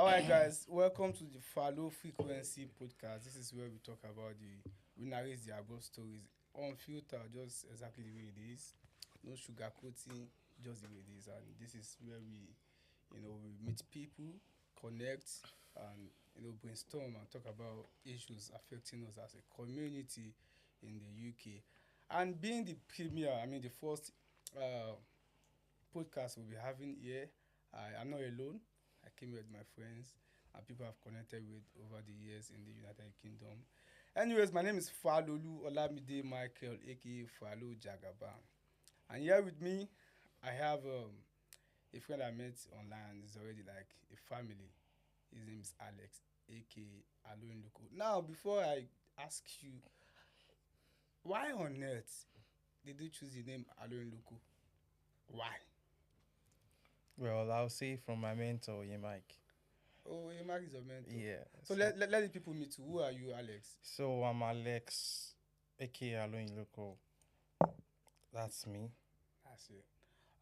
All right, guys, welcome to the Faloh Frequency podcast. This is where we talk about we narrate the above stories unfiltered, just exactly the way it is. No sugarcoating, just the way it is. And this is where we meet people, connect, and brainstorm and talk about issues affecting us as a community in the UK. And being the premier, I mean the first uh, podcast we'll be having here. I'm not alone. I came here with my friends and people I've connected with over the years in the United Kingdom. Anyways, my name is Falolu Olamide Michael, aka Faloh Jagaban. And here with me, I have a friend I met online. He's already like a family. His name is Alex, aka Aloin Loco. Now, before I ask you, why on earth did you choose the name Aloin Loco? Why? Well, I'll say from my mentor, Mike. Oh, your mark is your mentor. Yeah. So let the people meet you. Who are you, Alex? So I'm Alex, aka Aloin Loco. That's me. That's it.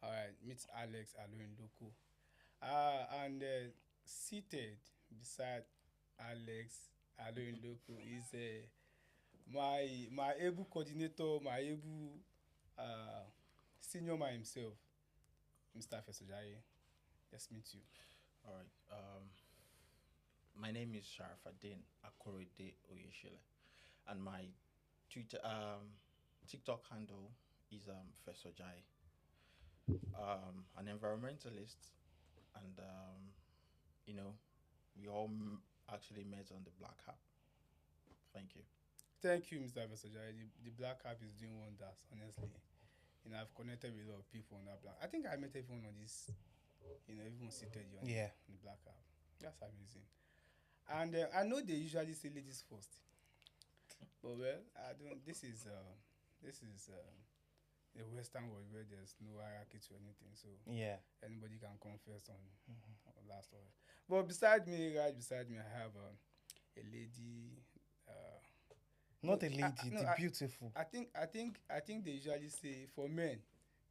All right, meet Alex Aloin Loco. And seated beside Alex Aloin Loco is my able coordinator, my able uh, senior man himself, Mr. Fesojaye. Let's meet you. All right. My name is Sharafaddin Akorede Oyeshile, and my Twitter, TikTok handle is Fesojai. An environmentalist, and you know, we all actually met on the Black App. Thank you. Thank you, Mr. Fesojaye. The Black App is doing wonders, honestly. I've connected with a lot of people on that black. I think I met everyone on this. Everyone seated you on, Yeah. on the black app. That's amazing. And I know they usually say ladies first, but well, I don't. This is a Western world where there's no hierarchy to anything, so Yeah. anybody can come first on last word. But beside me, right beside me, I have a lady. Not No, a lady, no, the beautiful. I think they usually say for men,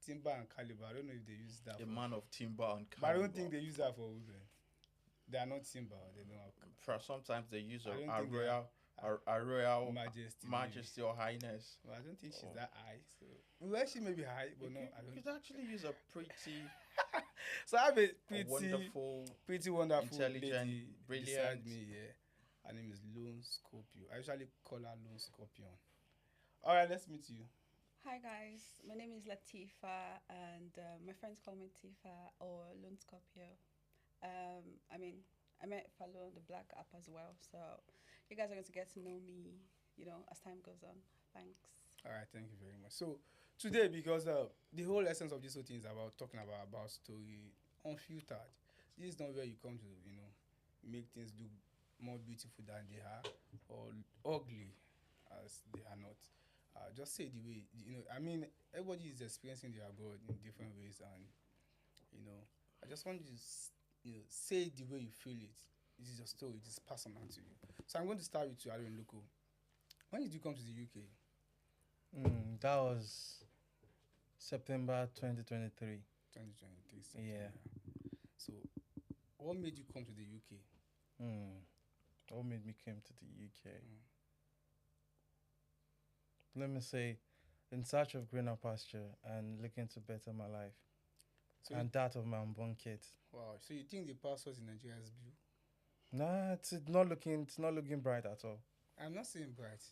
timber and caliber. I don't know if they use that. A man of timber and But I caliber. don't think they use that for women. They are not timber. They don't have. Sometimes they use I don't a think they royal, have a royal majesty. majesty or highness. Well, I don't think she's Oh. that high. So well, she may be high, but You no, could, I you don't. could actually use a pretty, So I have a a wonderful, pretty wonderful intelligent, lady beside brilliant. me here. Her name is Lone Scorpio. I usually call her Lone Scorpion. All right, let's meet you. Hi guys, my name is Latifa, and my friends call me Tifa or Lone Scorpio. I met Faloh on the Black app as well, so you guys are going to get to know me, as time goes on. Thanks. All right, thank you very much. So today, because the whole essence of this whole thing is about talking about story unfiltered. This is not where you come to make things look more beautiful than they are or ugly as they are not. Just say the way I mean, everybody is experiencing their abroad in different ways, and I just want you to say it the way you feel it. This is your story. It is personal to you. So I'm going to start with you, Aaron Loco. When did you come to the UK? That was September 2023. 2023. Yeah. September. So, what made you come to the UK? What made me come to the UK? Let me say, in search of greener pasture and looking to better my life So and that of my unborn kids. wow. So you think the pastors in Nigeria is blue? Nah, it's not looking bright at all. I'm not saying bright.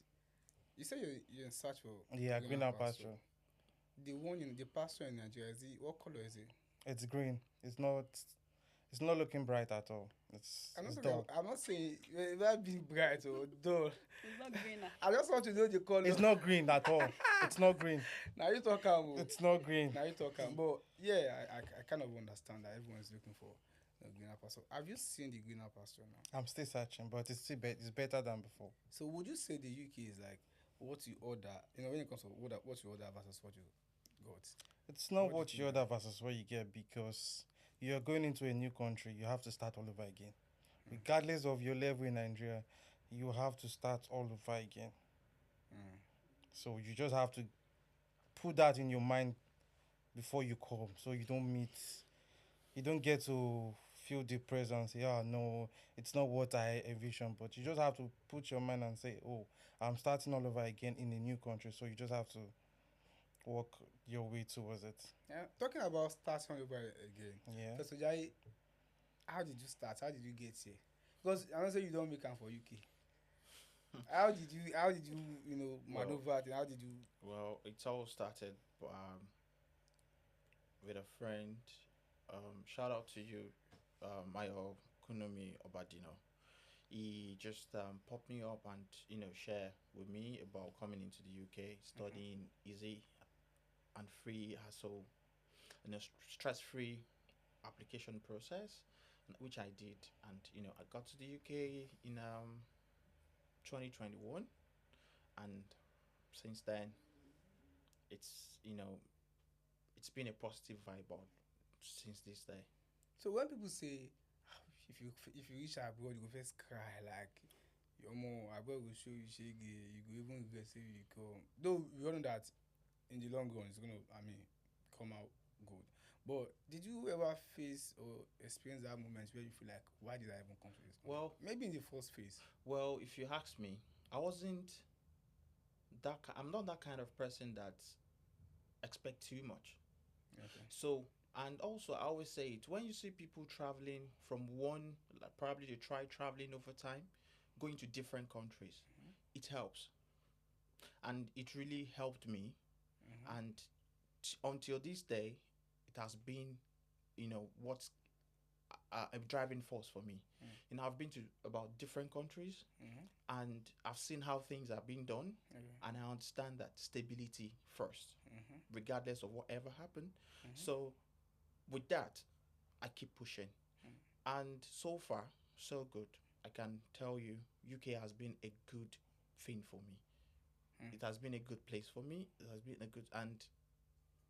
You say you're in search for Yeah, greener pasture. The one in the pasture in Nigeria what color is it? It's green. It's not looking bright at all. It's dull. I'm not saying that being bright or dull. It's not greener. I just want to know the color. It's not green at all. It's not green. Now you talk about. It's not green. Now you talk about. But yeah, I kind of understand that everyone's looking for the greener pasture. Have you seen the greener pasture now? I'm still searching, but it's better than before. So would you say the UK is like what you order? When it comes to what you order versus what you got? It's not What do what you you think? order versus what you get, because you're going into a new country. You have to start all over again. Regardless of your level in Nigeria, you have to start all over again. So you just have to put that in your mind before you come, so you don't get to feel depressed and say, "Oh no, it's not what I envisioned." But you just have to put your mind and say, "Oh, I'm starting all over again in a new country." So you just have to work your way towards it. Yeah, talking about starting all over again. Yeah. First, Ojai, how did you start? How did you get here? Because I don't say you don't make am for UK. How did you Well, maneuver it? And how did you? well, it all started with a friend. Shout out to you, Mayo Kunomi Obadino. He just popped me up and share with me about coming into the UK, studying easy and free hassle, stress-free application process, which I did, and I got to the UK in 2021, and since then it's been a positive vibe on since this day. So when people say if you reach abroad, you go first cry like your mom abroad will show you shege, you go even regret say you come. Though we all know that in the long run it's gonna come out good. But did you ever face or experience that moment where you feel like why did I even come to this country? Well, Maybe in the first phase. well, if you ask me, I'm not that kind of person that expect too much. Okay. So, and also I always say it, when you see people traveling from one, like probably they try traveling over time, going to different countries, it helps, and it really helped me. And until this day, it has been, what's a driving force for me. I've been to about different countries, and I've seen how things are being done, and I understand that stability first, regardless of whatever happened. So, with that, I keep pushing, and so far, so good. I can tell you, UK has been a good thing for me. It has been a good place for me. It has been a good, and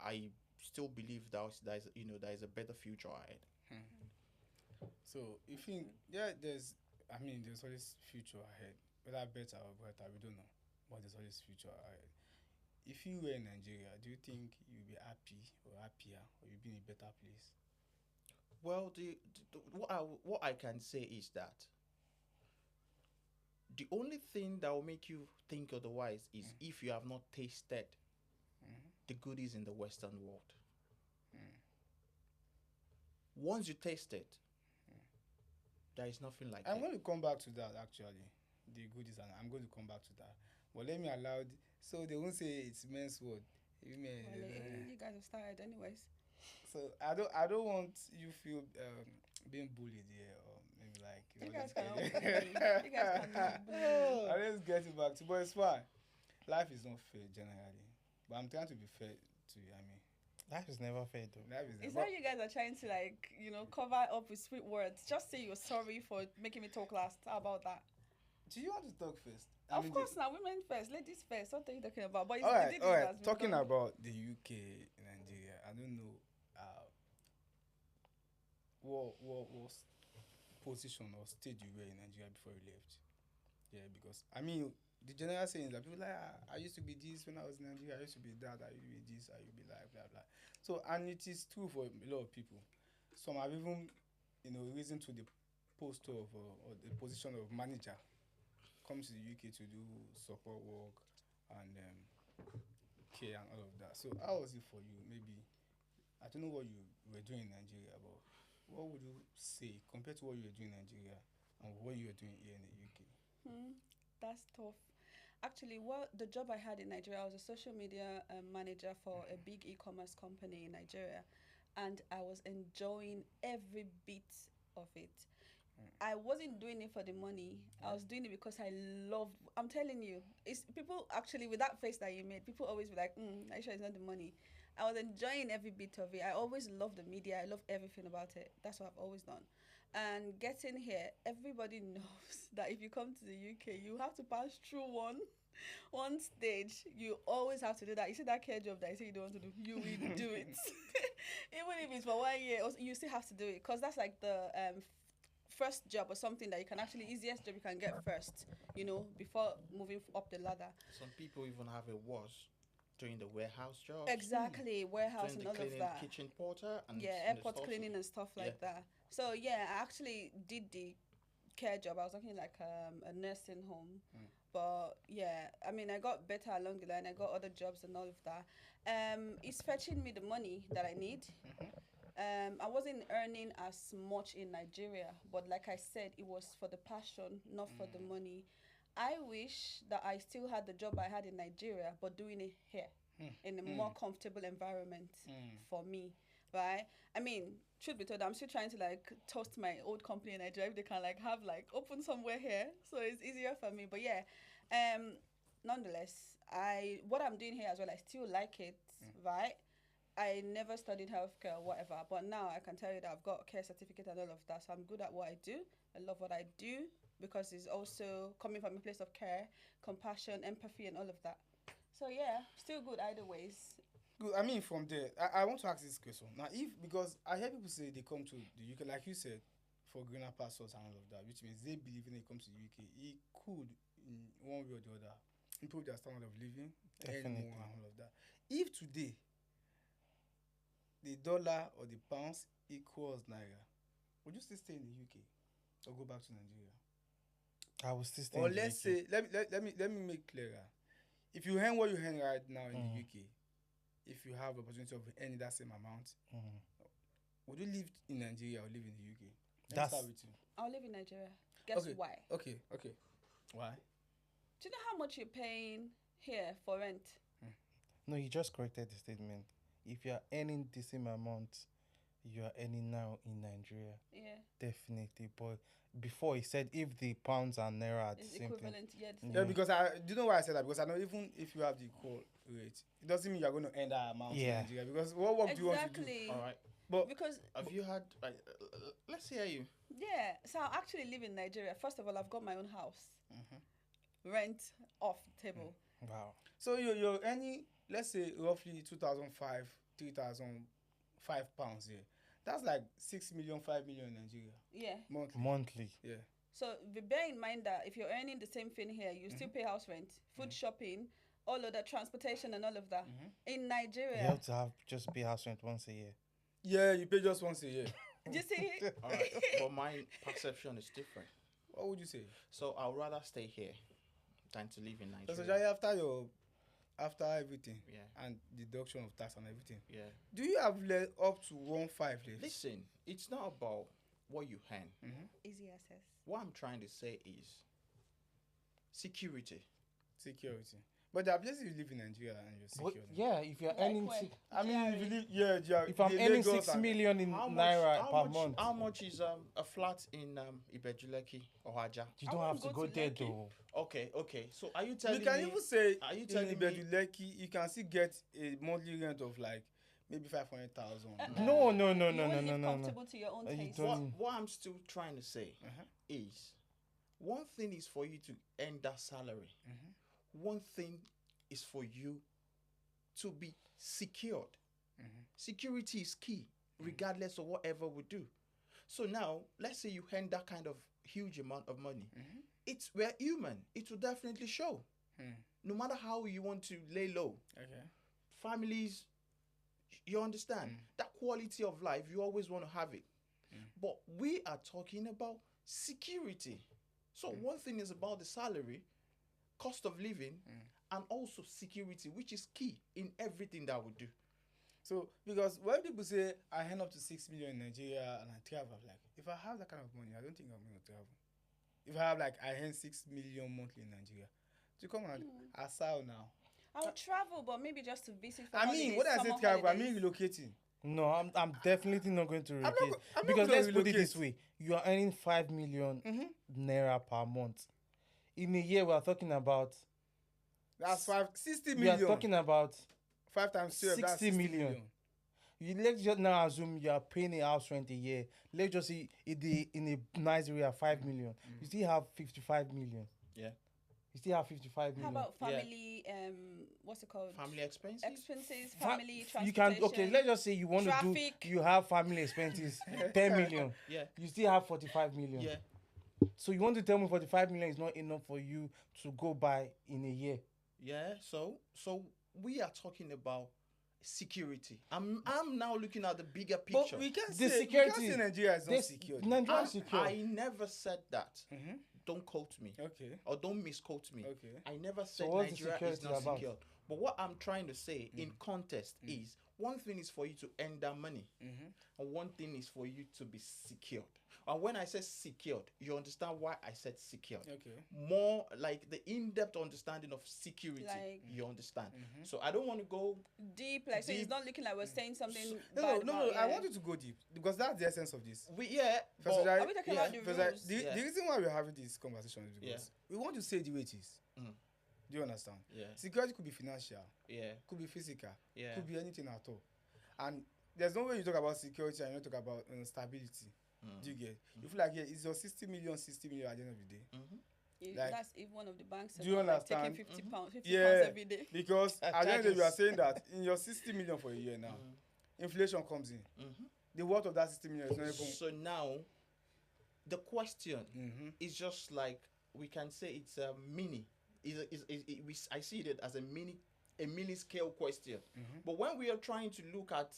I still believe that there is a better future ahead. So you think there's always future ahead. Whether better or better, we don't know. But there's always future ahead. If you were in Nigeria, do you think you'd be happy or happier or you'd be in a better place? Well, what I can say is that the only thing that will make you think otherwise is if you have not tasted the goodies in the Western world. Once you taste it, there is nothing like I'm it. going to come back to that actually. The goodies, and I'm going to come back to that. But let me allow. So they won't say it's men's word. Women. Well, you guys have started, anyways. So I don't want you feel being bullied here or maybe like You let's guys can get all it. bully me. You guys can bully me. Let's get it back to, but it's fine. Life is not fair generally, but I'm trying to be fair to you. I mean, Life is never fair though. life is It's never. how you guys are trying to cover up with sweet words. Just say you're sorry for making me talk last. How about that? Do you want to talk first? Of course, now women first, ladies first. What are you talking about? But it's All the right, ladies all right. that's been Talking done. about the UK, Nigeria. I don't know what position or stage you were in Nigeria before you left. Yeah, because I mean the general saying is that people like I used to be this when I was in Nigeria. I used to be that. I used to be this. I used to be like blah blah. So and it is true for a lot of people. Some have even risen to the post of or the position of manager. Come to the UK to do support work and care and all of that. So how was it for you? Maybe I don't know what you were doing in Nigeria, but what would you say compared to what you were doing in Nigeria and what you were doing here in the UK? That's tough. Actually, the job I had in Nigeria, I was a social media manager for a big e-commerce company in Nigeria, and I was enjoying every bit of it. I wasn't doing it for the money. I was doing it because I loved. I'm telling you, it's people actually with that face that you made. People always be like, "I sure it's not the money." I was enjoying every bit of it. I always loved the media. I love everything about it. That's what I've always done. And getting here, everybody knows that if you come to the UK, you have to pass through one stage. You always have to do that. You see that care job that you say you don't want to do, you will do it. Even if it's for 1 year, you still have to do it because that's like the first job or something that you can actually easiest job you can get first, before moving up the ladder. Some people even have a worse. Doing the warehouse jobs, Exactly, warehouse doing and the all of cleaning, that. kitchen porter, and Yeah, and the airport stuff. cleaning and stuff Yeah. like that. So yeah, I actually did the care job. I was working like a nursing home, but yeah, I mean, I got better along the line. I got other jobs and all of that. It's fetching me the money that I need. I wasn't earning as much in Nigeria, but like I said, it was for the passion, not for the money. I wish that I still had the job I had in Nigeria, but doing it here in a more comfortable environment for me, right? I mean, truth be told, I'm still trying to like toast my old company in Nigeria if they can like have like open somewhere here, so it's easier for me. But yeah, um, nonetheless, I what I'm doing here as well, I still like it, right? I never studied healthcare or whatever, but now I can tell you that I've got a care certificate and all of that. So I'm good at what I do. I love what I do because it's also coming from a place of care, compassion, empathy, and all of that. So yeah, still good either ways. Good. I mean, from there, I want to ask this question now. If because I hear people say they come to the UK, like you said, for greener pastures and all of that, which means they believe when they come to the UK, it could in one way or the other improve their standard of living, earn Definitely. more and all of that. If today the dollar or the pounds equals naira, would you still stay in the UK or go back to Nigeria? I will still stay Or in the let's UK. say, let me make clearer. If you earn what you earn right now in the UK, if you have the opportunity of earning that same amount, would you live in Nigeria or live in the UK? Let me That's- start with you. I'll live in Nigeria. Guess Okay. why? Okay. Why? Do you know how much you're paying here for rent? No, you just corrected the statement. If you are earning the same amount you are earning now in Nigeria, Yeah, definitely. But before he said if the pounds and naira are the it's same thing. equivalent. Yeah, the Yeah, same. because do you know why I said that? Because I know even if you have the equal rate, it doesn't mean you're going to earn that amount Yeah. in Nigeria. Because what work do you want to do? Exactly. All right. But Because Have you had? Let's hear you. yeah, so I actually live in Nigeria. First of all, I've got my own house. Rent off the table. Wow. so you're earning, let's say roughly 2,005, 3,005 pounds here. That's like 6 million, 5 million in Nigeria Yeah. monthly. Monthly. Yeah. So bear in mind that if you're earning the same thing here, you still pay house rent, food shopping, all of the transportation and all of that. In You Nigeria, have to have just pay house rent once a year. Yeah, you pay just once a year. do you see? All right. But my perception is different. What would you say? So I'd rather stay here than to live in So Nigeria. after everything Yeah. and deduction of tax and everything, Yeah. do you have up to 1.5 left? Listen, it's not about what you earn. Easy access. What I'm trying to say is security. Security. But there are places you live in Nigeria and you're But secure. yeah, if you're Like earning, where? I mean, if you live, if I'm earning 6 million in naira per month, How much is a flat in Ibejuleki or Haja? you I don't won't have to go go to there Lekki. though. Okay. So are you telling You can me? even say Are you in telling me? Ibeduleki, you can still get a monthly rent of like maybe 500,000. No. You won't live comfortable to your own You taste. don't- What I'm still trying to say is, one thing is for you to earn that salary. One thing is for you to be secured. Security is key, regardless of whatever we do. So now, let's say you earn that kind of huge amount of money. We're human. It will definitely show. No matter how you want to lay low. Okay. Families, you understand that quality of life, you always want to have it. But we are talking about security. So one thing is about the salary, cost of living, and also security, which is key in everything that we do. So, because when people say I earn up to 6 million in Nigeria and I travel, I'm like, if I have that kind of money, I don't think I'm going to travel. If I have like, I earn 6 million monthly in Nigeria, to come and asile now. I'll travel, but maybe just to visit for I mean, what I say summer travel, I holidays. mean relocating. No, I'm definitely not going to not relocate. I'm not Because gonna let's put it this relocate. way: you are earning 5 million naira per month. In a year, we are talking about. That's 60 We are million. talking about 5 times 12, that's 60 60 million. million. Let's just now assume you are paying a house rent a year. Let's just say in a nice area 5 million. You still have 55 million. Yeah. You still have 55 How million. about Yeah. family? What's it called? Family expenses? Expenses, Fa- family transportation. You can let's just say you want traffic. to do. You have family expenses 10 million. Yeah. You still have 45 million. Yeah. So you want to tell me 45 million is not enough for you to go by in a year? Yeah. So we are talking about security. I'm now looking at the bigger But picture. we can't The say security- Nigeria is not This secure. Nigeria is secure. I never said that. Mm-hmm. Don't quote me. Okay. Or don't misquote me. Okay. I never said what's the Nigeria is security not about? secure. But what I'm trying to say in context is one thing is for you to earn that money, and one thing is for you to be secured. And when I say secured, you understand why I said secured. Okay. More like the in-depth understanding of security. Like- you understand. So I don't want to go. Deep, like so. It's Deep. not looking like we're saying something. No, bad no. about- I yeah. want you to go deep because that's the essence of this. But Are we talking about the rules? The Yeah. reason why we're having this conversation is because Yeah. we want to say the way it is. Mm. Do you understand? Yeah. Security could be financial, Yeah. could be physical, Yeah. could be anything at all. And there's no way you talk about security and you don't talk about stability. Do you get? You feel like it's your 60 million at the end of the day. Like- That's if one of the banks Do you are like understand? taking 50 pounds, 50 Yeah. pounds every day. Because at the end of the day, you are Charges. saying that in your 60 million for a year now, inflation comes in. The worth of that 60 million is not even. So now, the question Mhm. is just like we can say it's a mini. I see it as a mini scale question. But when we are trying to look at,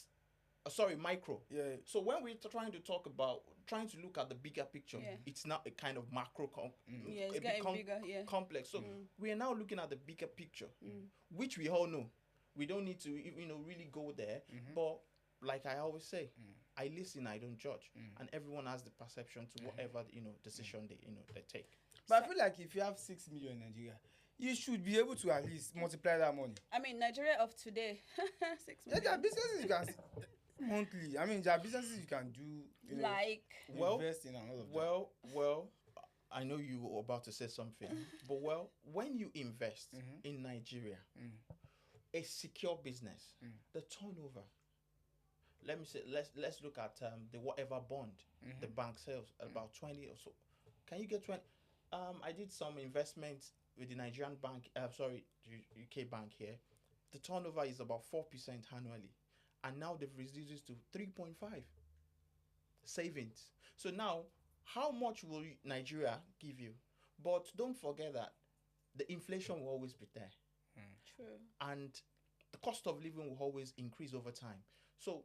micro. Yeah. So when we're trying to look at the bigger picture, Yeah. it's not a kind of macro. Yeah, it's getting bigger. Yeah. Complex. So we are now looking at the bigger picture, which we all know. We don't need to, really go there. But like I always say, I listen, I don't judge, and everyone has the perception to whatever decision they take. But I feel like if you have 6 million in Nigeria, you should be able to at least multiply that money. I mean, Nigeria of today, 6 Yeah, there are million. businesses you can monthly. I mean, there are businesses you can do. Like, Invest in and all of that. Well, I know you were about to say something, but when you invest in Nigeria, a secure business, the turnover. Let me say, let's look at the whatever bond the bank sells, about 20 or so. Can you get 20? I did some investment with the Nigerian bank. UK bank here. The turnover is about 4% annually, and now they've reduced it to 3.5 savings. So now, how much will Nigeria give you? But don't forget that the inflation will always be there, true. and the cost of living will always increase over time. So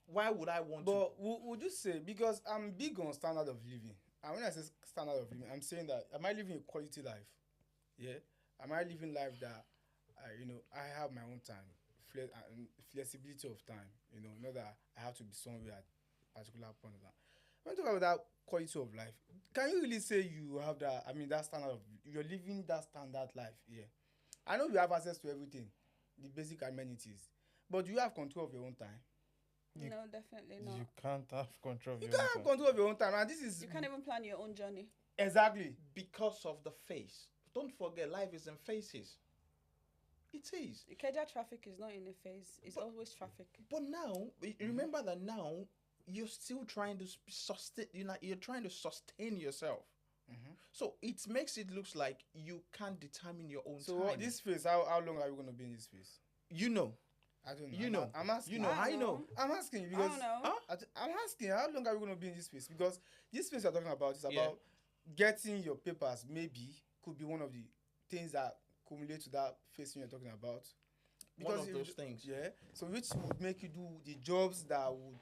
why would I want to? But would you say, because I'm big on standard of living, and when I say standard of living, I'm saying that am I living a quality life? Yeah. Am I living life that I have my own time, flexibility of time, not that I have to be somewhere at a particular point of time. When you talk about that quality of life, can you really say you have that? I mean, that standard of you're living that standard life? Yeah. I know you have access to everything, the basic amenities, but do you have control of your own time? No, definitely not. You can't have control of You your can't own have time. control of your own time, and this is You can't even plan your own journey. exactly. Because of the face. Don't forget, life is in phases. It is. Ikeja traffic is not in a phase. It's always traffic. But now, remember that now you're still trying to sustain. You're trying to sustain yourself. So it makes it looks like you can't determine your own So time. this phase, how long are we going to be in this phase? You know. I don't know. You know. I'm asking. You know. I know. I'm asking I because don't know. I'm asking how long are we going to be in this space? Because this space you're talking about is Yeah. about getting your papers. Maybe could be one of the things that accumulate to that phase you're talking about. One of if those you- things. Yeah. So which would make you do the jobs that would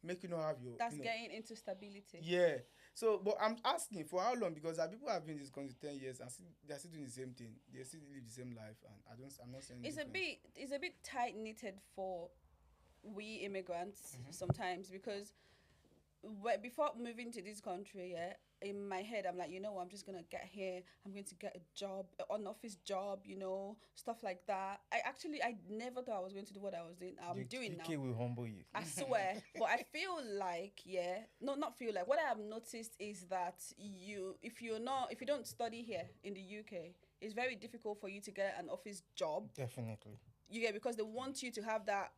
make you not have your. That's getting into stability. Yeah. So, but I'm asking for how long, because people have been in this country 10 years and they're still doing the same thing. They still live the same life, and I'm not saying It's a bit tight knitted for we immigrants sometimes, because before moving to this country, yeah, in my head I'm like, I'm just gonna get here. I'm going to get a job, an office job, stuff like that. I never thought I was going to do what I was doing. I'm doing now. UK will humble you. I swear. But I feel like, not feel like. What I have noticed is that if you don't study here in the UK, it's very difficult for you to get an office job. Definitely. Because they want you to have that,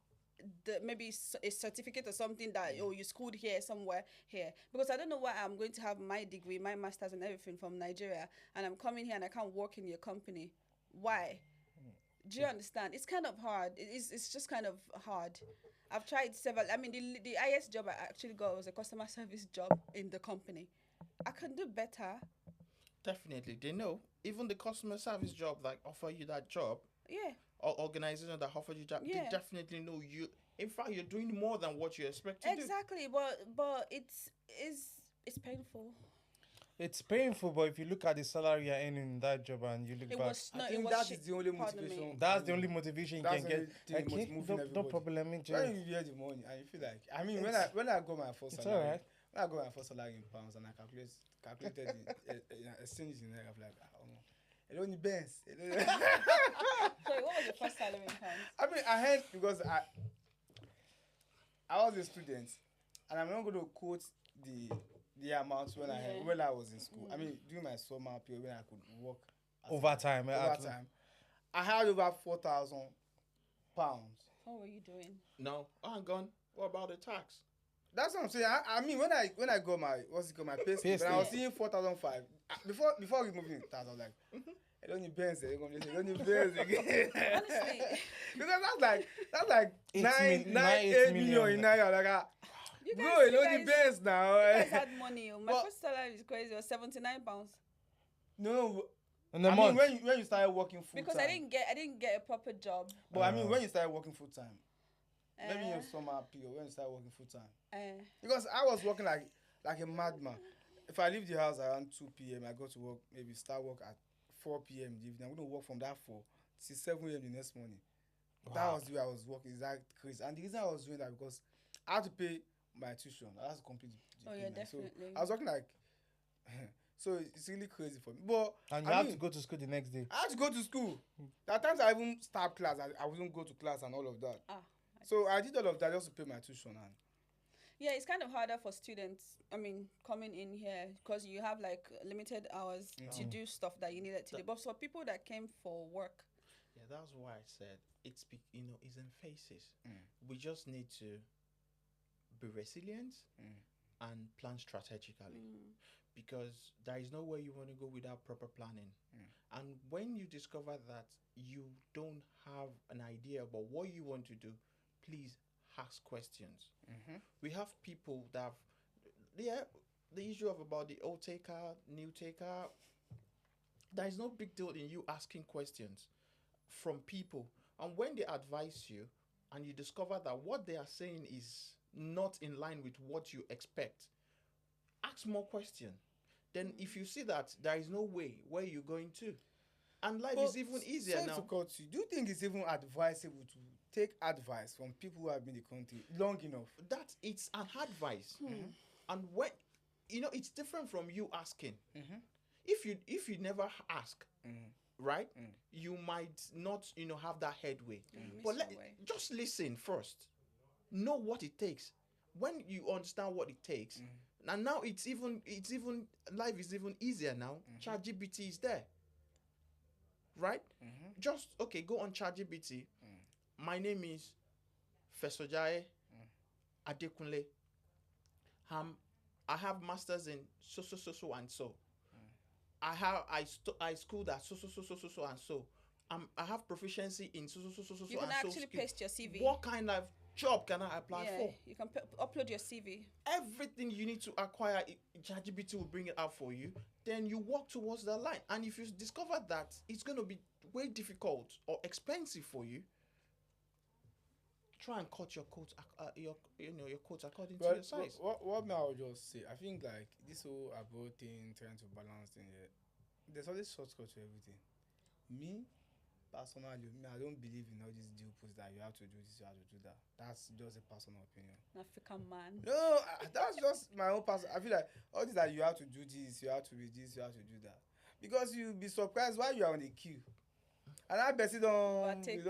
maybe a certificate or something that you schooled here somewhere here. Because I don't know why I'm going to have my degree, my master's and everything from Nigeria, and I'm coming here and I can't work in your company. Why? Do you understand? It's kind of hard. It's just kind of hard. I've tried several. I mean, the highest job I actually got was a customer service job in the company. I can do better. Definitely. They know. Even the customer service job that offer you that job, Yeah. organization that offered you job, Yeah. they definitely know you. In fact, you're doing more than what you expect to do. Exactly, but it's painful. It's painful, but if you look at the salary you're earning in that job and you look It back, was I no, it think was that shit. is the only Pardon me. motivation. that's the only motivation you That's can the get. only thing Okay, moving no everybody. problem. Let me just. When you hear the money and you feel like, I mean, It's- when I got my first it's salary, alright. when I got my first salary in pounds and I calculated the exchange in there, I'm like, it only bends. Sorry, what was your first salary in pounds? I mean, I heard because I was a student, and I'm not going to quote the amounts when I was in school. I mean, during my summer period when I could work Overtime. I had over £4,000. What were you doing? No, hang on. What about the tax? That's what I'm saying. I mean, when I got my my pay slip, and I was seeing 4,005 before removing the tax, I was like, it only bends. It only bends again. Honestly, Because that's like 8 8 million in naira. Like, you bro, guys, it only bends now. you guys had money. My But- first salary is crazy. It was £79 No, In a I month. mean when you started working full because time. I didn't get a proper job. But I mean when you started working full time. Maybe in Uh, your summer period when you started working full time. uh, Because I was working like a madman. If I leave the house around 2 p.m., I go to work, maybe start work at 4 p.m. in the evening. I'm going to work from that 4 till 7 a.m. the next morning. That Wow. was the way I was working. Is that crazy? And the reason I was doing that because I had to pay my tuition. I had to complete the oh yeah, payment. So definitely. I was working like, so it's really crazy for me. But And you I have mean, to go to school the next day. I had to go to school. There are times I even start class. I wouldn't go to class and all of that. I So I did all of that just to pay my tuition. And Yeah, it's kind of harder for students. I mean, coming in here because you have like limited hours to do stuff that you needed to do. But for people that came for work, Yeah, that's why I said it's it's in phases. We just need to be resilient and plan strategically because there is nowhere you want to go without proper planning. And when you discover that you don't have an idea about what you want to do, please ask questions. We have people that have, the issue of about the old taker, new taker. There is no big deal in you asking questions from people, and when they advise you and you discover that what they are saying is not in line with what you expect, ask more questions. Then if you see that there is no way where you're going to, and life is even easier sorry now. to cut you. Do you think it's even advisable to take advice from people who have been in the country long enough? That it's an advice. And when it's different from you asking. If you never ask, right, you might not have that headway. But just listen first, know what it takes. When you understand what it takes, and now it's even life is even easier now. ChatGPT is there, right? Just go on ChatGPT. My name is Fesojaye Adekunle. I have masters in so and so. I schooled at so and so. I have proficiency in so you and so. can actually skill. paste your CV. What kind of job can I apply Yeah, for? you can upload your CV. Everything you need to acquire, ChatGPT will bring it out for you. Then you walk towards that line. And if you discover that it's going to be way difficult or expensive for you, try and cut your coat, your coat according to your size. What may I would just say? I think like this whole abroad thing, trying to balance thing. There's always shortcut to everything. Me, personally, I don't believe in all these deal puts that you have to do this, you have to do that. That's just a personal opinion. An African man. No, that's just my own person. I feel like all this that you have to do this, you have to be this, you have to do that. Because you'll be surprised while you are on the queue. And I bet you don't. Overtaking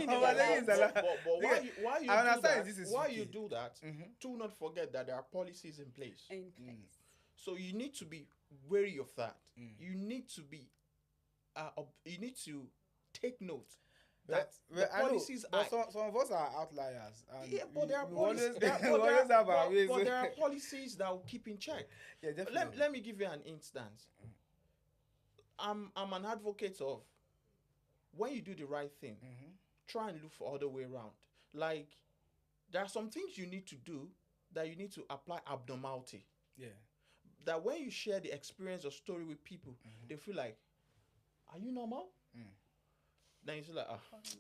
Overtaking is is allowed. But why you I do understand that? this is Why okay. you do that? Do not forget that there are policies in place. In place. So you need to be wary of that. You need to be. You need to take note that the I know, policies but are. some of us are outliers. And Yeah, but there are we policies. always, we always have our ways. But there are policies that will keep in check. Yeah, definitely. Let me give you an instance. I'm an advocate of when you do the right thing, try and look for other way around. Like there are some things you need to do that you need to apply abnormality. Yeah. That when you share the experience or story with people, they feel like, are you normal? Then you feel like,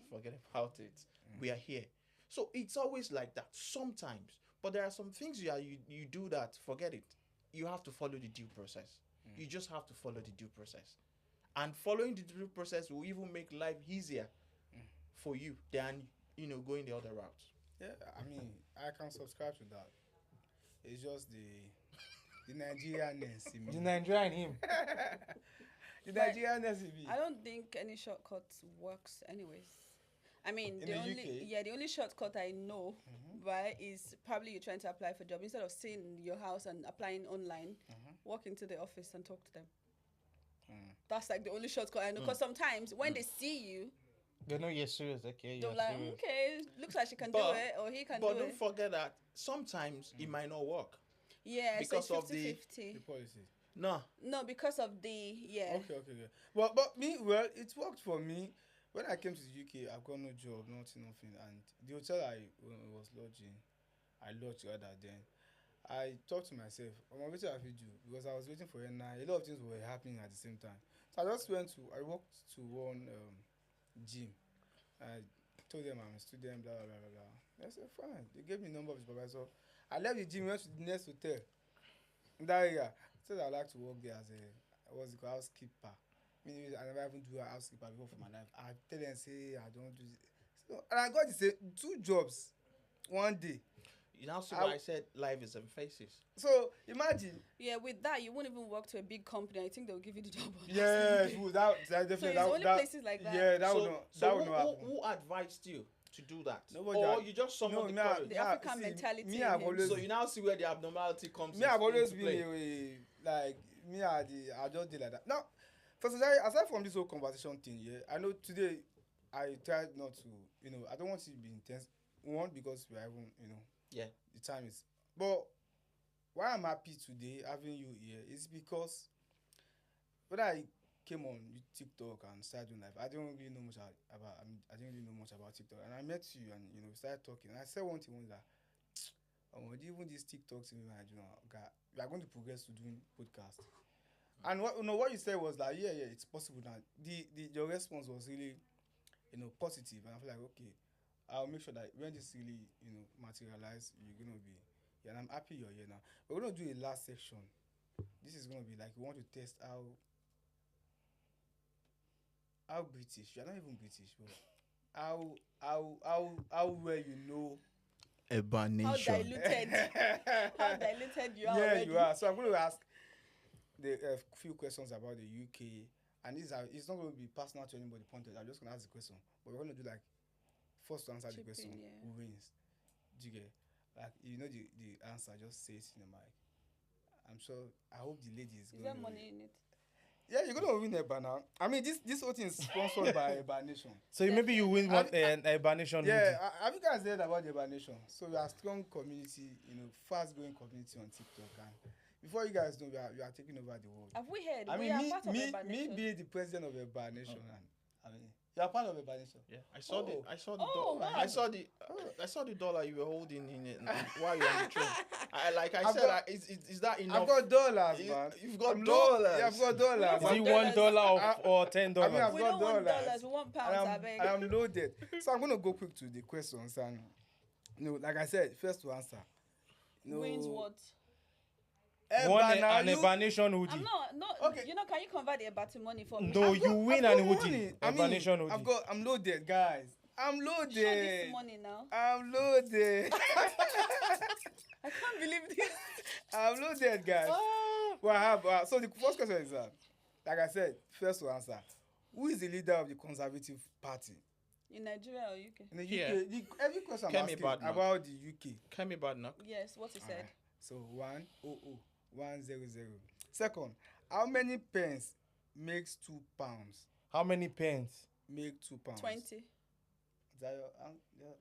forget about it. We are here. So it's always like that sometimes. But there are some things you do that, forget it. You have to follow the due process. You just have to follow the due process. And following the due process will even make life easier for you than, going the other route. Yeah, I mean, I can subscribe to that. It's just the Nigerianness in me. The Nigerian him. The But Nigerianness in me. I don't think any shortcut works anyways. I mean, In the the only UK? the only shortcut I know, right, is probably you're trying to apply for a job instead of staying in your house and applying online. Walk into the office and talk to them. That's like the only shortcut I know. Because sometimes when they see you, They know you're serious. Okay, they're you're like, serious. okay, looks like she can do But- it or he can But do don't it. forget that sometimes it might not work. Yeah, because so of it's the- 50-50. The policy. No. No, because of the Okay. But me, well, it worked for me. When I came to the UK, I've got no job, nothing. And the hotel I was lodging, I lodged rather then. I thought to myself, what I should do? Because I was waiting for NI. A lot of things were happening at the same time. So I walked to one gym. I told them I'm a student, blah, blah, blah, blah. They said, fine. They gave me the number of the supervisor. I left the gym, went to the next hotel in that area. Said I'd like to work there as a housekeeper. Meaning I never even do a housekeeper before for my life. I tell them, say, I don't do this. So, and I got the same 2 jobs one day. You now see why I said life is in phases. So imagine. Yeah, with that, you won't even work to a big company. I think they'll give you the job. Yes, that definitely. So it's that, only that, places like that. Yeah, that so would not. so That would not happen. who advised you to do that? Nobody Or ad- you just summoned the me, I- courage? The African mentality Me, in I've him. always. So you now see where the abnormality comes Me, I've always into been play. like me. I just did like that. Now, first, aside from this whole conversation thing, yeah, I know today I tried not to. I don't want it to be intense. One, because we are even, Yeah. the time is. But why I'm happy today having you here is because when I came on TikTok and started doing live, I didn't really know much about. I didn't really know much about TikTok, and I met you, and we started talking. And I said one thing was that, even this TikTok thing I do now, God, we are going to progress to doing podcast. And what you said was like, yeah, it's possible now. Your response was really, positive, and I feel like, okay, I'll make sure that when this really, materialize, you're gonna be. Yeah, and I'm happy you're here now. We're gonna do a last section. This is gonna be like we want to test how British. You're not even British, but how well you know. How diluted. How diluted you are Yeah, already. you are. So I'm going to ask the few questions about the UK, and it's not going to be personal to anybody. Pointed. I'm just going to ask the question, but we're going to do like first to answer the Chip question in, yeah. who wins. Do you get like the answer? Just say it in the mic. I'm sure. I hope the lady is Is going there to money in it? Yeah, you're going to win a banner. I mean, this whole thing is sponsored by Eba Nation. So maybe you win one Eba Nation. Yeah, have you guys heard about the Eba Nation? So we are a strong community, fast-growing community on TikTok, and before you guys know, we are taking over the world. Have we heard? I We mean, are part of Urban me Nation. being the president of Eba Nation, and I mean, you are part of Eba Nation. Yeah, I saw the Oh, dollar. wow. I saw the dollar you were holding in it while you're on the train. I've said, got- is that enough? I've got dollars, You- man. you've got I'm dollars. Yeah, I've got dollars. Is it $1 $1 or $10? I mean, I've We got don't want dollars. dollars, we want pounds, I beg. And I'm loaded. So I'm gonna go quick to the questions, and like I said, first to answer. Wins what? One an Eba Nation hoodie. I'm not. Okay. Can you convert the Eba to money for me? No, you win an hoodie. money. Eba Nation hoodie. I'm loaded, guys. I'm loaded. Show this money now. I'm loaded. I can't believe this. I'm loaded, guys. Well, I have. So the first question is like I said, first to answer. Who is the leader of the Conservative Party In Nigeria or UK? in the Here. UK? Every question I'm Kemi asking Badenoch. about the UK. Kemi Badenoch. Yes, what he said. Alright. So 100. Second, how many pence makes £2? How many pence? Make £2. 20. Is that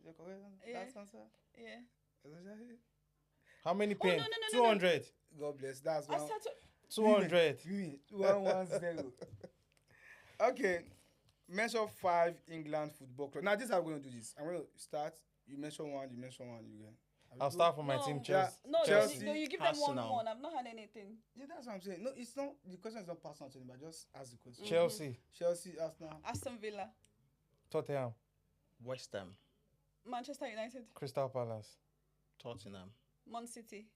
your correct Yeah. last answer? Yeah. Is that it? How many Oh, no, pence? no, no, no. 200. God bless. That's I one. started. 200. 110. Okay. Mention 5 England football clubs. Now this is how we're gonna do this. I'm gonna start. You mention one. You mention one. You get. I'll start from my No. team, Yeah. Chelsea. No, Chelsea, you give them Arsenal. 1-1. I've not had anything. Yeah, that's what I'm saying. No, it's not. The question is not personal to me, but just ask the question. Chelsea. Chelsea, Arsenal, Aston Villa. Tottenham, West Ham, Manchester United, Crystal Palace, Tottenham, Man City,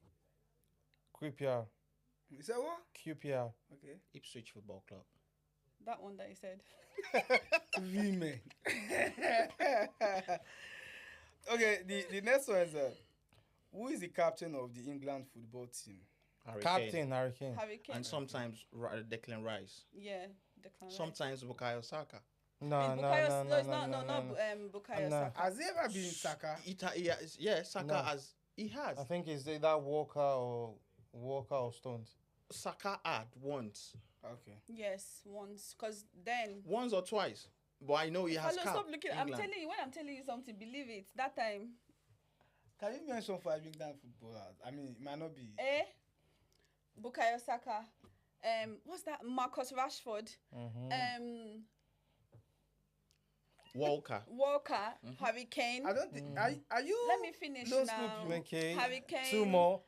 QPR, You said what? QPR. Okay. Ipswich Football Club. that one that you said. Women. Okay, the next one is who is the captain of the England football team? Harry Kane. Captain Harry Kane. Harry Kane. And sometimes Declan Rice. Yeah, Declan Rice. Sometimes Bukayo Saka. No, It's no, Bukayo, no, no, it's no, not, no, no, no. Bukayo No. Saka. Has he ever been Saka? Yeah, Saka No. has. He has. I think it's either Walker or Stones. Saka had once. Okay. Yes, once. Because then... Once or twice. But I know he has Hello, capped stop looking. England. I'm telling you, when I'm telling you something, believe it. That time, Can you mention 5 England footballers? I mean, it might not be. Bukayo Saka. What's that? Marcus Rashford. Mm-hmm. Walker. Walker. Harry Kane. I don't think. Are you? Let me finish No now. scoop, you. Okay. Harry Kane. 2 more.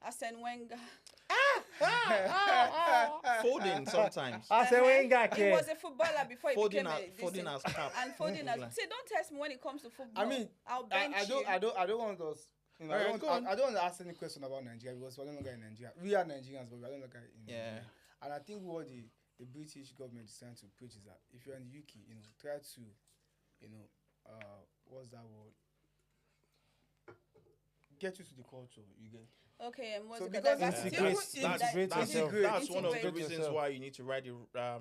Arsene Wenger. Foden sometimes. Arsene Wenger. He was a footballer before he became a Foden has capped. and Foden has. England. See, don't test me when it comes to football. I mean, I'll bench I you. don't want us. You know, Alright, go on. I don't want to ask any question about Nigeria because we're no longer in Nigeria. We are Nigerians, but we're no longer in Yeah. Nigeria. And I think what the British government is trying to preach is that if you're in the UK, you know, try to, you know, what's that word? Get used to the culture. You get. Okay, and what's So it because called? it's Integrate- Integrate That's yourself. one of the Integrate reasons yourself. why you need to write it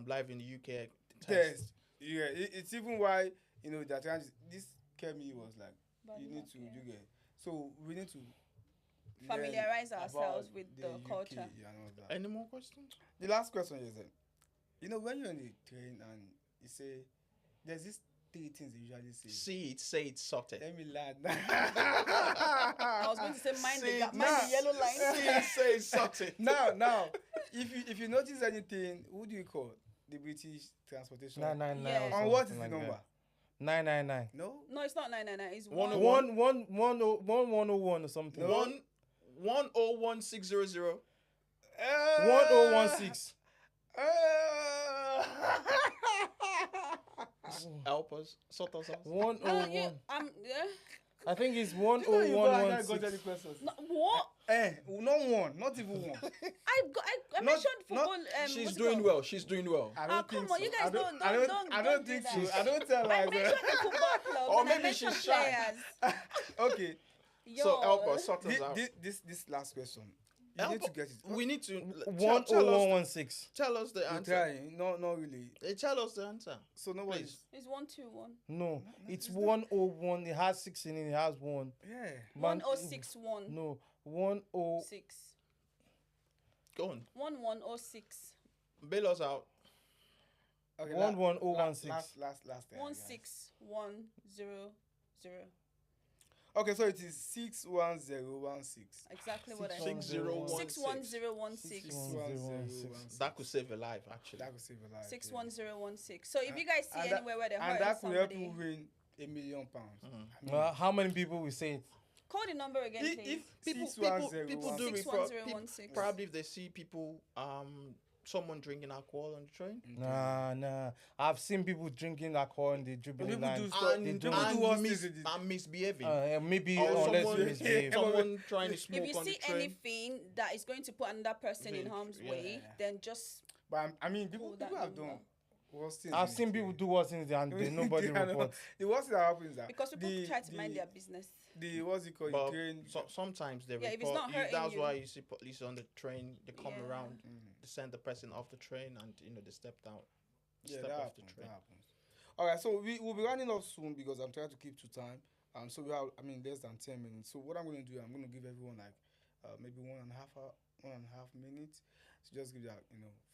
live in the UK test. Test. Yeah, it's even why, you know, that time this Kemi was like, you need to, you get. So we need to Familiarize learn ourselves about with the the UK culture. and all that. Any more questions? The last question is that, you know, when you're on the train and you say, there's these 3 things they usually say. See it, say it, sort it. Let me land. I was going to say mind the gap, mind the yellow line. See it, say it, sort it. now, if you notice anything, who do you call the British transportation? 999. Yeah. or And something what is the like number? that. 999. No. No, it's not 999. It's 101. 101 or something. No. 1011600. 1016. Help us, sort us out. 101. yeah. I think it's You know you go and got 10116. any questions. No, what? Not one, not even one. I Not- mentioned not- football. She's what's it doing called? well. She's doing well. I don't come think on, so. you guys I don't I don't do think that. so. I don't tell I lies. mentioned the football club Or and I maybe mentioned she's shy. players. Okay. So help Yo. us, sort us out. This last question. You Help need to us. get it. We need to One tell us. 0116. Tell us the You're answer. trying. No, not really. Tell us the answer. So nobody. Please. It's 121. No, it's it's not. 101. It has 6 in it. It has 1. Yeah. 1061. No, 6. Go on. 1106. Bail us out. Okay. 11016. Last. Time, guys. 16100. Okay, so it is 61016. Exactly what I Six said. 6016. 61016. 61016. That could save a life, actually. That could save a life. 61016. So if you guys see And that- anywhere where they're And hurting that could help you somebody, win £1 million. I mean, How many people will say it? call the number again, if please. People 61016. do it for 61016. probably if they see people someone drinking alcohol on the train. Nah. I've seen people drinking alcohol in the Jubilee People line. do stuff. And, People do worse things in this. misbehaving. Maybe Or unless someone, you misbehave. someone trying to smoke If you on see the train. anything that is going to put another person in harm's way, Yeah. then just But I mean, people Pull that have number. done worse things. I've in seen the people train. do worse things and they nobody I know. reports. The worst thing that happens is that because people try to mind their business. the what's it called? But The train. sometimes they Yeah, if it's report. not hurting That's you. why you see police on the train. They come Yeah. around, they send the person off the train, and they step down. Yeah, Step that off happens. the train. That happens. All right, so we'll be running off soon because I'm trying to keep to time. So we have, less than 10 minutes. So what I'm going to do, I'm going to give everyone like maybe 1.5 minutes to just give that,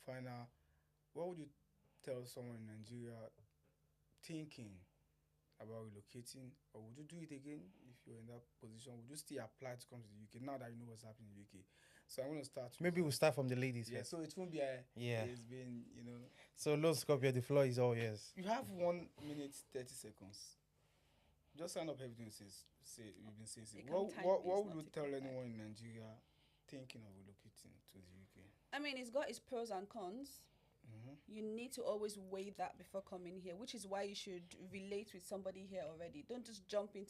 final. What would you tell someone in Nigeria thinking about relocating, or would you do it again if you're in that position? Would you still apply to come to the UK now that you know what's happening in the UK? So I'm going to start. With, Maybe we'll start from the ladies Yeah. first. So it won't be a. Yeah. It's been, So Lord Scorpio, the floor is all yours. You have 1 minute 30 seconds. Just sign up everything you've been saying. You can What type what it, what it's would not you tell taking anyone in Nigeria thinking of relocating to the UK? I mean, it's got its pros and cons. Mm-hmm. you need to always weigh that before coming here, which is why you should relate with somebody here already. Don't just jump on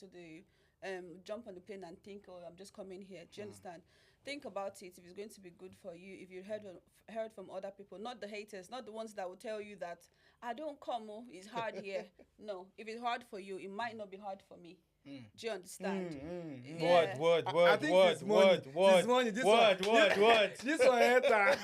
the plane and think, oh, I'm just coming here. Do you understand? Think about it. If it's going to be good for you, if you heard from other people, not the haters, not the ones that will tell you that I don't come, oh, it's hard here. No, if it's hard for you, it might not be hard for me. Do you understand? Yeah. Word. I think this morning, this one, this one enter.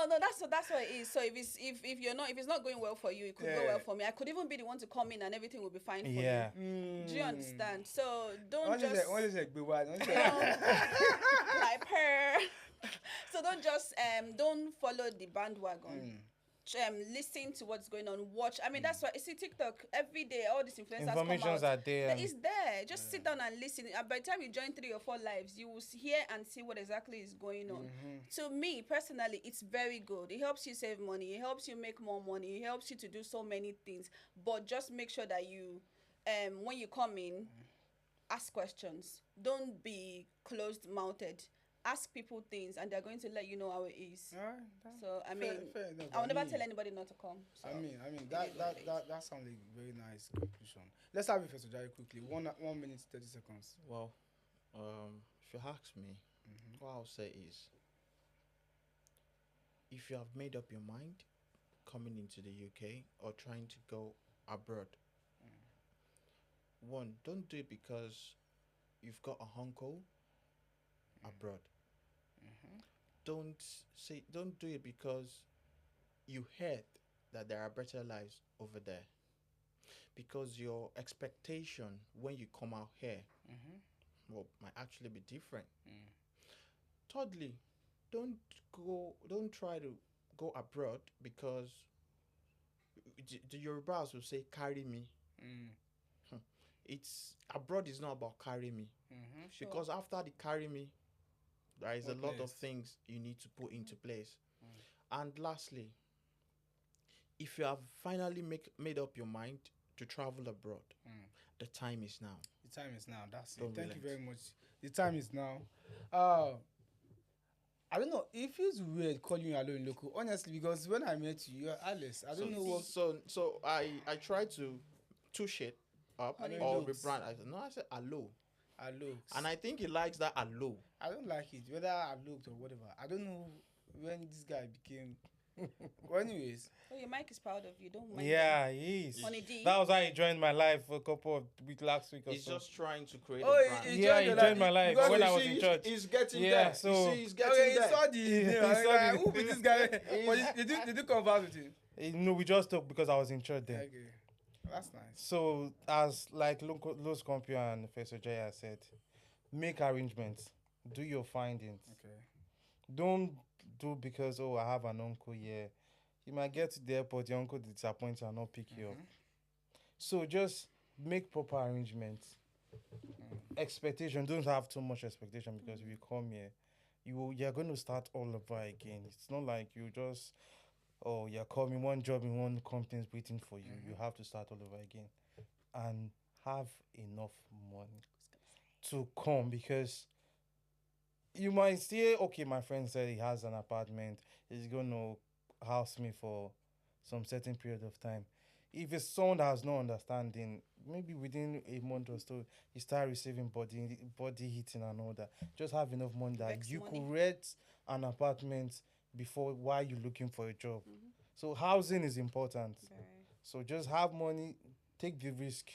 No, that's what it is. So if it's not going well for you, it could go well for me. I could even be the one to come in and everything will be fine for you. Do you understand? So don't just like her. So don't follow the bandwagon. Listen to what's going on, watch. I mean, that's why you see TikTok every day. All these influencers Informations come out. are there. It's there. Just sit down and listen. And by the time you join 3 or 4 lives, you will hear and see what exactly is going on. To me personally, it's very good. It helps you save money. It helps you make more money. It helps you to do so many things. But just make sure that you, when you come in, ask questions. Don't be closed-mouthed. Ask people things, and they're going to let you know how it is. So I mean, I will never tell anybody not to come. So. I mean that sounds like a very nice conclusion. Let's have it for Jai quickly. 1 minute 30 seconds. Well, if you ask me, what I'll say is, if you have made up your mind coming into the UK or trying to go abroad, one, don't do it because you've got a uncle abroad. Don't do it because you heard that there are better lives over there, because your expectation when you come out here might actually be different. Thirdly, don't try to go abroad because the Yorubas will say carry me. It's abroad is not about carry me, because after the carry me, there is a lot of things you need to put into place. And lastly, if you have finally made up your mind to travel abroad, the time is now. The time is now. That's it. Don't Thank you relent. very much. The time is now. I don't know. It feels weird calling you Allo in local, honestly, because when I met you, you're Alice. I don't know what. So I tried to touch it up Honey or looks. rebrand. I said Allo. Allo. And I think he likes that Allo. I don't like it, whether I looked or whatever. I don't know when this guy became. Well, anyways. Oh, your mic is proud of you. Don't mind. Yeah, he is. Honey D. That was how he joined my life for a couple of weeks last week or He's so. just trying to create Oh, a brand. he Yeah, he joined joined my life because when you I was see, in church. He's getting Yeah, there. so- You see, he's getting Okay, he there. saw the name. He I was saw like, the- who be this guy? But did you converse with him? No, we just talked because I was in church then. Okay, that's nice. So, as like Los Compio and Professor Jaya said, make arrangements, do your findings. Okay. Don't do because, oh, I have an uncle here. You might get to the airport, your uncle disappoint you and not pick you up. So just make proper arrangements. Expectation, don't have too much expectation, because if you come here, you're going to start all over again. It's not like you just, oh, you're coming, one job in one company is waiting for you. You have to start all over again and have enough money to come, because you might say, okay, my friend said he has an apartment, he's going to house me for some certain period of time. If it's someone that has no understanding, maybe within a month or so, you start receiving body heating and all that. Just have enough money that Vex you money. could rent an apartment before while you're looking for a job. So housing is important. Very. So just have money, take the risk,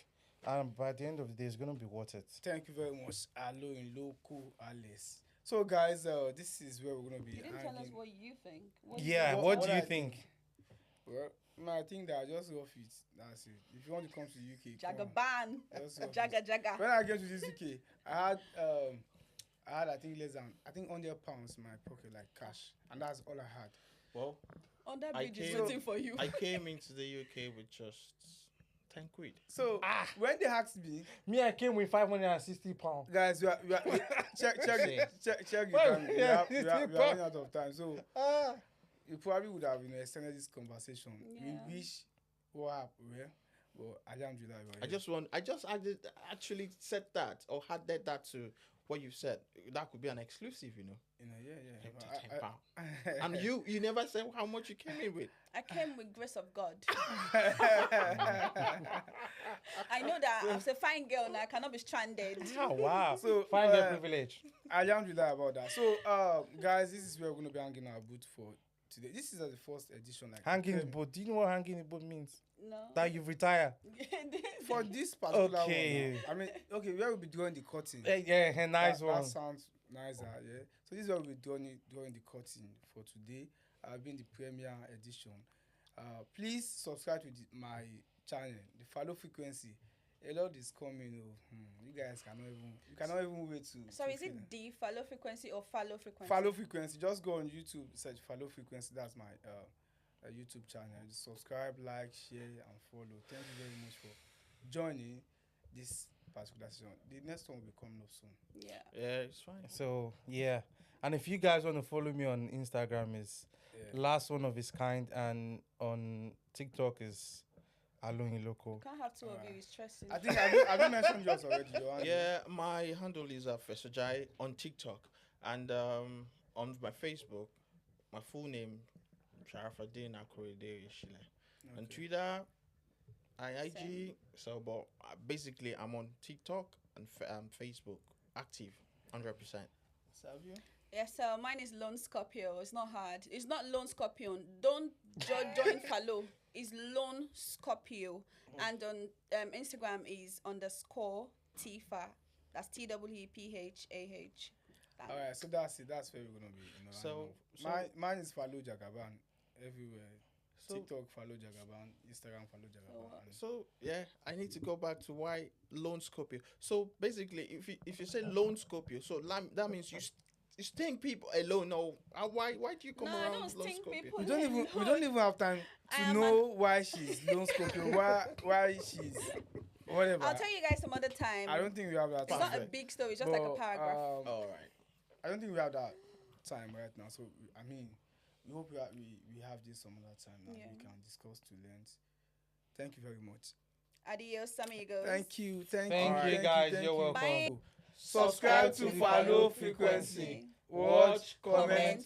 and by the end of the day, it's going to be worth it. Thank you very much, Allo in local Alice. So, guys, this is where we're gonna be. You didn't tell us hanging. what you think. Yeah, What- what what do you I think? Well, I think that I just rough it. That's it. If you want to come to the UK, come. Jagaban. Just rough it. Jaga. When I came to this UK, I had I think less than £100 in my pocket, like cash, and that's all I had. Well, On that I bridge is came- waiting for you. I came into the UK with just 10 quid. So when they asked me, Me, I came with £560. guys, check it Well, down. yeah, We are running out of time, so you probably would have extended this conversation. Yeah. We wish what happened, but alhamdulillah. we are I here. just actually said that or added that to what you said. That could be an exclusive, you know. Yeah. £10 But pound. And you never said how much you came in with. I came with grace of God. I know that I'm a fine girl and I cannot be stranded. Oh, wow. So, Find your privilege. Alhamdulillah about that. So, guys, this is where we're gonna be hanging our boot for today. This is the first edition. Like Hanging the boat. Do you know what hanging the boat means? No. That you've retired. for this particular Okay. one. I mean, okay, where we'll be doing the cutting. Yeah, nice that, one. That sounds nicer, yeah. So this is what we're doing the cutting for today. Being the premiere edition. Please subscribe to my channel, the Faloh Frequency. A lot is coming. You guys cannot even wait to. So is it the Faloh Frequency or Faloh Frequency? Faloh Frequency. Just go on YouTube, search Faloh Frequency. That's my YouTube channel. Just subscribe, like, share, and follow. Thank you very much for joining this particular session. The next one will be coming up soon. Yeah. Yeah, it's fine. So, yeah. And if you guys want to follow me on Instagram, is Last One of His Kind, and on TikTok is Aloni Loco. Can't have two of you. It's stressing. I think have you mentioned yours already? Yeah, my handle is Fesojai on TikTok, and on my Facebook, my full name Sharafaddin Akorede Ishile. On Twitter, IG. So, but basically, I'm on TikTok and Facebook, active, 100%. Savio? Yeah, so mine is Lone Scorpio. It's not hard. It's not Lone Scorpion. Don't join Faloh. It's Lone Scorpio. And on Instagram is _Tifa. That's TWEPHAH. All right, so that's it. That's where we're gonna be. So mine is Faloh Jagaban everywhere. So, TikTok Faloh Jagaban, Instagram Faloh Jagaban. So yeah, I need to go back to why Lone Scorpio. So basically, if you say Lone Scorpio, so that means you sting people alone. No, why do you come around I don't Lone sting Scorpio? people. We don't even have time to know why she's Lone Scorpio. Why she's whatever. I'll tell you guys some other time. I don't think we have that It's time. not a big story. It's just like a paragraph. All right. I don't think we have that time right now. So I mean, we hope we have this some other time now. Yeah. We can discuss to length. Thank you very much. Adios, amigos. Thank you. Thank you, guys. You're welcome. Bye. Subscribe to Faloh Frequency. Watch, comment,